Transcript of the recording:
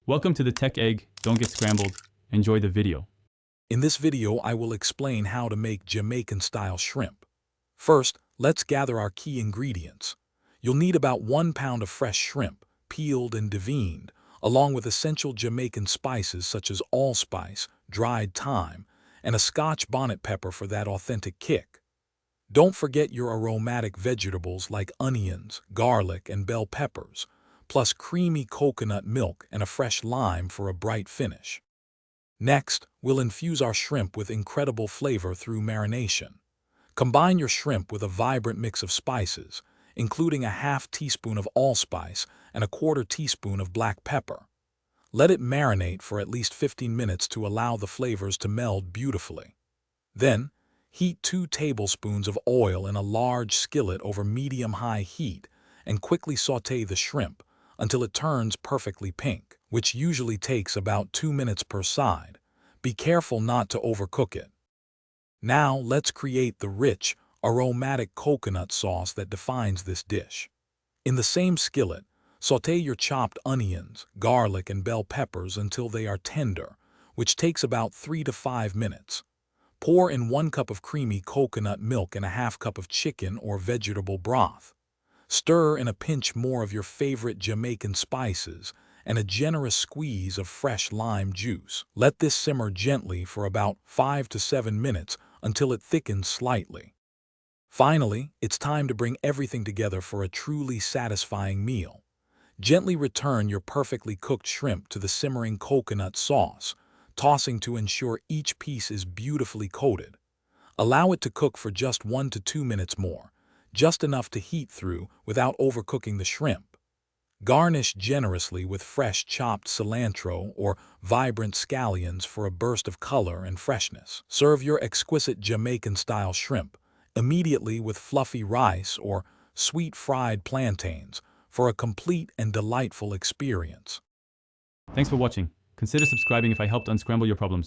Welcome to the Tech Egg. Don't get scrambled. Enjoy the video. In this video, I will explain how to make Jamaican-style shrimp. First, let's gather our key ingredients. You'll need about 1 pound of fresh shrimp, peeled and deveined, along with essential Jamaican spices such as allspice, dried thyme, and a Scotch bonnet pepper for that authentic kick. Don't forget your aromatic vegetables like onions, garlic, and bell peppers, plus creamy coconut milk and a fresh lime for a bright finish. Next, we'll infuse our shrimp with incredible flavor through marination. Combine your shrimp with a vibrant mix of spices, including a half teaspoon of allspice and a quarter teaspoon of black pepper. Let it marinate for at least 15 minutes to allow the flavors to meld beautifully. Then, heat 2 tablespoons of oil in a large skillet over medium-high heat and quickly sauté the shrimp until it turns perfectly pink, which usually takes about 2 minutes per side. Be careful not to overcook it. Now let's create the rich, aromatic coconut sauce that defines this dish. In the same skillet, sauté your chopped onions, garlic, and bell peppers until they are tender, which takes about 3 to 5 minutes. Pour in 1 cup of creamy coconut milk and a half cup of chicken or vegetable broth. Stir in a pinch more of your favorite Jamaican spices and a generous squeeze of fresh lime juice. Let this simmer gently for about 5 to 7 minutes until it thickens slightly. Finally, it's time to bring everything together for a truly satisfying meal. Gently return your perfectly cooked shrimp to the simmering coconut sauce, tossing to ensure each piece is beautifully coated. Allow it to cook for just 1 to 2 minutes more, just enough to heat through without overcooking the shrimp. Garnish generously with fresh chopped cilantro or vibrant scallions for a burst of color and freshness. Serve your exquisite Jamaican-style shrimp immediately with fluffy rice or sweet fried plantains for a complete and delightful experience. Thanks for watching. Consider subscribing if I helped unscramble your problems.